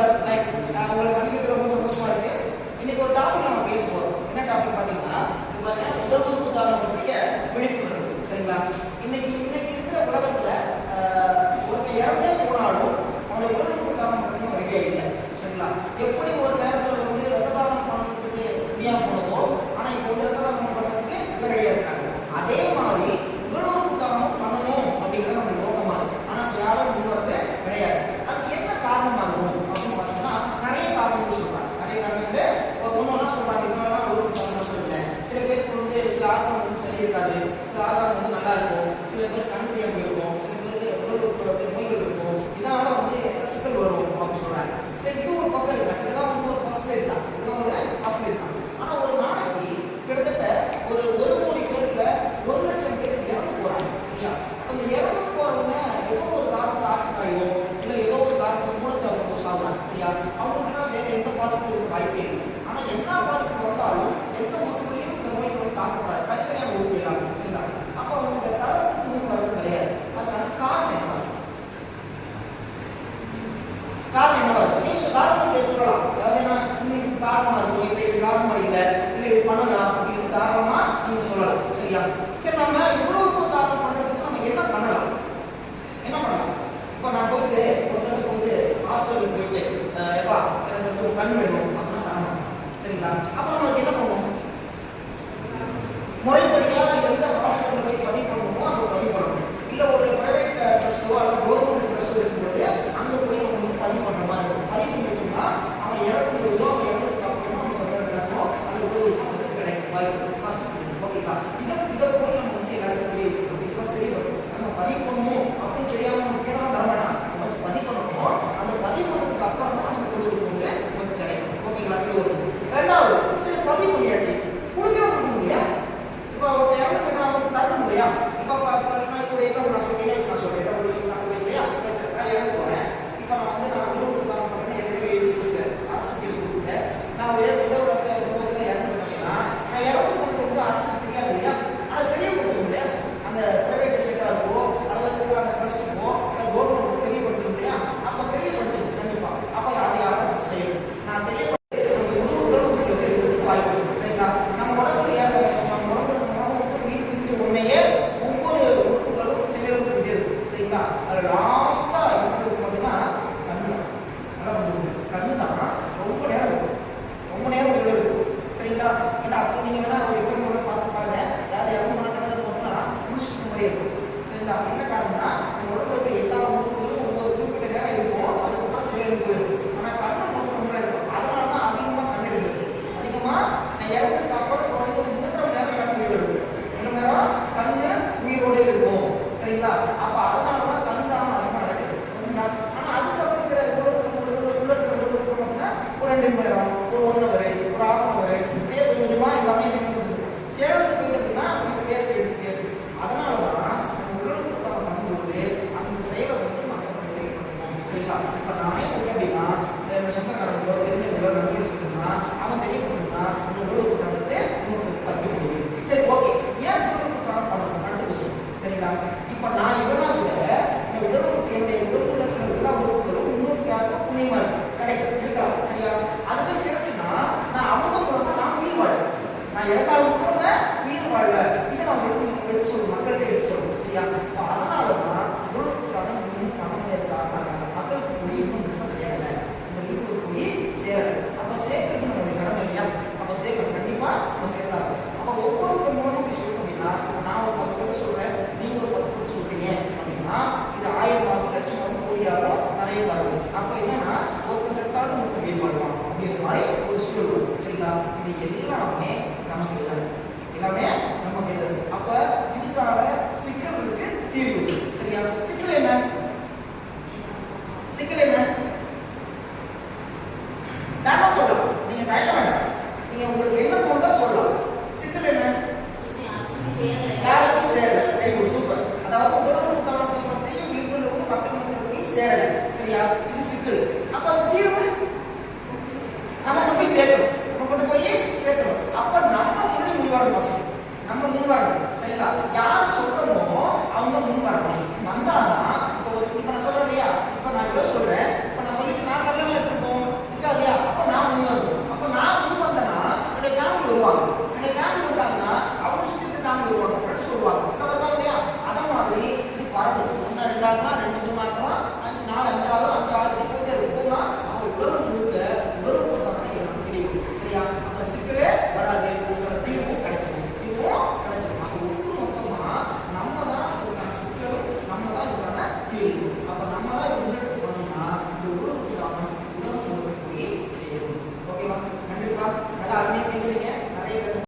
Super right. உங்களை சந்திக்கிறது ரொம்ப சந்தோஷமா இருக்கு. இன்னைக்கு ஒரு டாபிக் நம்ம பேச போறோம். என்ன டாபிக் பாத்தீங்கன்னா, இது பாத்தீங்கன்னா உடல் உறுப்பு தானம் பற்றிய விழிப்புணர்வு. சரிங்களா? இன்னைக்கு இருக்கிற உலகத்துல ஒருத்தர் இறந்தே போனாலும் அவனுடைய உடல் உறுப்பு தானம் பற்றியும் ஐடியா இல்லை. சரிங்களா? எப்படி ஒரு நேரத்துல வந்து ரத்த தானம் பண்ணுறதுக்கு முடியாம போனதோ, ஆனா இப்போ வந்து ரத்த தானம் பண்ணுறதுக்கு ரெடியா இருக்காங்க. அதே மாதிரி உடல் உறுப்பு தானம் பண்ணணும் அப்படிங்கிறது நம்ம நோக்கமா இருக்கு. ஆனா யாரும் முன்வரது கிடையாது. அதுக்கு என்ன காரணமா இருக்கும் அப்படின்னு பார்த்தீங்கன்னா, நிறைய காரணங்கள் சொல்றாங்க. நிறைய காரணங்கள் ஒன்னொன்னா சொல்றாங்க. இதனால ஒரு காரணம் சொல்லல. சில பேருக்கு வந்து சில ஆர்வம் வந்து சரி இருக்காது, சில ஆர்வம் வந்து நல்லா இருக்கும், சில பேர் கண் தெரியாம இருக்கும், சில பேருக்கு உடல் உறுப்புகளுக்கு நோய்கள் இருக்கும், இதனால வந்து சிக்கல் வரும் அப்படின்னு சொல்றாங்க. சரி, இது ஒரு பக்கம் இருக்கு. இதெல்லாம் வந்து ஒரு பர்சன்டேஜ் தான், இதெல்லாம் ஒரு பர்சன்டேஜ் தான். ஆனா ஒரு நாளைக்கு கிட்டத்தட்ட ஒரு 1 கோடி பேர்ல 1 லட்சம் பேர் இறந்து போறாங்க. சரியா? அந்த இறந்து போறவங்க ஏதோ ஒரு காரணத்துல ஆக்கிட்டாயோ இல்ல ஏதோ ஒரு காரணத்துல மூளைச்சாவு சாப்பிடுறாங்க. சரியா? அவங்களுக்குலாம் வேற எந்த பாதிப்பும் இருக்க வாய்ப்பே இல்லை. ஆனா என்ன பாதிப்பு வந்தாலும் எந்த உறுப்புலையும் இந்த நோய் வந்து தாக்கக்கூடாது, தனித்தனியாக உறுப்பு இல்லாம. சரிங்களா? அப்ப அவங்க இந்த தரத்துக்கு முன் வர்றது கிடையாது. அதுக்கான காரணம் என்ன? காரணம் என்னவா இருக்கும்? நீங்க காரணம் பேசலாம். அதாவது என்ன, இதுக்கு காரணமா இருக்கும், இது காரணமா இல்லை, இல்லை இது பண்ணலாம், இது காரணமா நீங்க சொல்லலாம். சரியா? சரி, நம்ம உடல் உறுப்பு தானம் பண்றதுக்கு நம்ம என்ன பண்ணலாம்? என்ன பண்ணலாம்? இப்போ நான் போயிட்டு ஒருத்தர் போயிட்டு ஹாஸ்பிட்டலுக்கு போயிட்டு எப்பா எனக்கு வந்து ஒரு கண் வேணும் அப்படின்னா தரணும். சரிங்களா? அப்போ நம்ம அதுக்கு என்ன பண்ணுவோம்? முறைப்படியா எந்த ஹாஸ்பிட்டல் போய் பதிவு பண்ணணுமோ அங்கே பதிவு பண்ணணும். இல்லை ஒரு பிரைவேட் ட்ரஸ்ட்டோ அல்லது கவர்மெண்ட் ட்ரஸ்ட்டோ இருக்கும்போது அங்கே போய் நம்ம வந்து பதிவு பண்ணுற மாதிரி இருக்கும். பதிவு பண்ணி வச்சோம்னா அவன் இறக்கும் போதோ அவன் இறந்ததுக்கு அப்புறமா நம்ம 15 லட்சமோ அது ஒரு நமக்கு கிடைக்கும் வாய்ப்பு. ஃபர்ஸ்ட் ஓகேங்களா? இதை போய் நம்ம வந்து எல்லாருக்கும் தெரியப்படுத்தணும். இது ஃபர்ஸ்ட் தெரியப்படுத்தணும். நம்ம பதிவு பண்ணணும் அப்படின்னு தெரியாம நம்ம கேட்டாலும் தரமாட்டான். ஃபர்ஸ்ட் பதிவு பண்ணணும். அந்த பதிவு பண்ணதுக்கு அப்புறம் தான் நமக்கு ஒரு வந்து நமக்கு கிடைக்கும். ஓகேங்களா? இது ஒரு. ரெண்டாவது, சரி பதிவு பண்ணியாச்சு, கொடுக்குறோம் இல்லையா? இப்போ ஒரு இறந்து போயிட்டா அவங்களுக்கு தரணும் இல்லையா? இப்போ நான் ஒரு எக்ஸாம்பிள் நான் சொல்றேன், ஒரு சொன்னாங்க இல்லையா? நான் இறந்து போறேன். இப்போ நான் வந்து நான் உடல் தானம் பண்ணேன், ஏற்கனவே எழுதி கொடுத்தேன், அரசுக்கு எழுதி கொடுத்தேன். நான் ஒரு ஏதோ ஒரு சம்பவத்தில் இறந்து போனேன்னா நான் இறந்து போனது வந்து அரசுக்கு தெரியாது இல்லையா? அதை தெரியப்படுத்தணும் இல்லையா? அந்த பிரைவேட் செக்டருக்கோ அல்லது அந்த ட்ரஸ்ட்டுக்கோ இல்லை கவர்மெண்ட்டுக்கோ தெரியப்படுத்தணும் இல்லையா? அப்போ தெரியப்படுத்தணும் கண்டிப்பா. அப்போ அதை யாரும் செய்யணும். நான் தெரியப்படுத்த உடல் உறுப்புகளுக்கு இருக்கிறதுக்கு வாய்ப்பு இருக்கும். சரிங்களா? நம்ம உடம்பு உயிர் பிடித்த உடனேயே ஒவ்வொரு உறுப்புகளும் செயல்பட்டு இருக்கும். சரிங்களா? அது லாஸ்டா இருக்கிறது பார்த்தீங்கன்னா கண்ணு தான். நல்லா பண்ணுவோம். கண்ணு தான் ரொம்ப நேரம் இருக்கும், ரொம்ப நேரம் உள்ள இருக்கும். சரிங்களா? ஏன்னா அப்போ நீங்க வேணா ஒரு எக்ஸாம்பிள் பார்த்து பாருங்க. யாராவது இறந்து போன கண்ணது பார்த்தீங்கன்னா முடிச்சுட்டு மாதிரியே இருக்கும். சரிங்களா? என்ன காரணம்னா நம்ம உடம்புல இருக்க எல்லா உறுப்புகளும் ஒவ்வொரு குறிப்பிட்ட நேரம் இருக்கும், அதுக்கப்புறம் செயல் போயிடும். ஆனால் கண்ணு மட்டும் ரொம்ப நேரம் இருக்கும். அதனால தான் அதிகமாக கண் எடுக்கிறது. அதிகமாக நான் இறந்துக்கு அப்புறம் குறைஞ்சது 3 மணி நேரம் கண் உயிரோடு இருக்கும். 2 மணி நேரம் கண்ணு உயிரோடு இருக்கும். சரிங்களா? அப்போ அதனால தான் கண் தானம் அதிகமாக நடக்குது. சரிங்களா? ஆனால் அதுக்கப்புறம் இருக்கிற உள்ள பார்த்தீங்கன்னா ஒரு 2 மணி நேரம், ஒரு 1 ஹவர், ஒரு ½ ஹவர் இப்படியே கொஞ்சமாக எல்லாமே சேர்ந்து போயிட்டு அப்படின்னா இப்போ பேஸ்ட் எடுத்து பேஸ்ட். அதனால தான் நம்ம உடலுக்கு நம்ம பண்ணும்போது அந்த செயலை வந்து மக்கள் செயல்படுத்தணும். சரிங்களா? இப்போ நானே போயிட்டு அப்படின்னா இந்த சொந்தக்காரங்களோ தெரிஞ்சவங்களோ நம்ம சொல்லணும்னா அவன் தெரியப்படுத்தணும்னா இந்த உடலுக்கு தடுத்து இன்னொரு 10 முடியும். சரி, ஓகே. ஏன் உடலுக்கு தரம் பண்ணணும்? அடுத்த கொஸ்டின். சரிங்களா? இப்போ நான் இவனா விட இந்த உடலுக்கு என்னுடைய உடலுக்குள்ள இருக்கிற எல்லா உறுப்புகளும் இன்னொரு யாருக்கும் புண்ணியமா இருக்கு கிடைக்கும் இருக்கலாம். சரியா? அதுக்கு சேர்த்துனா நான் அவங்க மூலமா நான் உயிர் வாழ்வேன். நான் இறந்தாலும் கூட உயிர் வாழ்வேன். இதை நான் எடுத்து சொல்லணும், மக்கள்கிட்ட எடுத்து சொல்லணும். சரியா? இப்போ அதனால தான் உடலுக்கான இன்னும் பண்ண முடியாத காரணம் மக்களுக்கு போய் இன்னும் முழுசாக சேரலை. இந்த உயிருக்கு போய் சேரலை. அப்போ சேர்க்கறது நம்மளுடைய கடமை இல்லையா? அப்போ சேர்க்கணும், கண்டிப்பாக நம்ம சேர்த்தாங்க. அப்போ ஒவ்வொருத்தர் மூலமும் போய் சொல்லணும் அப்படின்னா நான் ஒரு 10 பேர் சொல்றேன், நீங்க ஒரு 10 பேர் சொல்றீங்க அப்படின்னா இது 1000 லட்சம் கோடியாலும் நிறைய வரும். அப்போ என்னன்னா ஒருத்தர் செத்தாலும் ஒருத்தர் உயிர் வாழ்வான் அப்படிங்கிற மாதிரி ஒரு சூழல் வரும். சரிங்களா? இது எல்லாமே நமக்கு எழுது, எல்லாமே நமக்கு எழுது. அப்ப இதுக்கான சிக்கல் இருக்கு, தீர்வு இருக்கு. சரியா? சிக்கல் என்ன? சிக்கல் என்ன? தானே சொல்லலாம். நீங்க தயங்க வேண்டாம். நீங்க உங்களுக்கு என்ன தோணுதோ சொல்லலாம். சிக்கல் என்ன? யாருக்கும் சேரல. Very good, super. அதாவது உடல் உறுப்பு தானத்தை பற்றிய விழிப்புணர்வு மக்கள் மத்தியில் போய் சேரல. சரியா? இது சிக்கல். அப்ப அது தீர்வு நம்ம போய் சேர்க்கணும். நம்ம கொண்டு போய் சேர்க்கணும். அப்ப நம்ம முன்னாடி முன்வாங்க, நம்ம முன்வாங்க. சரிங்களா? யாரும்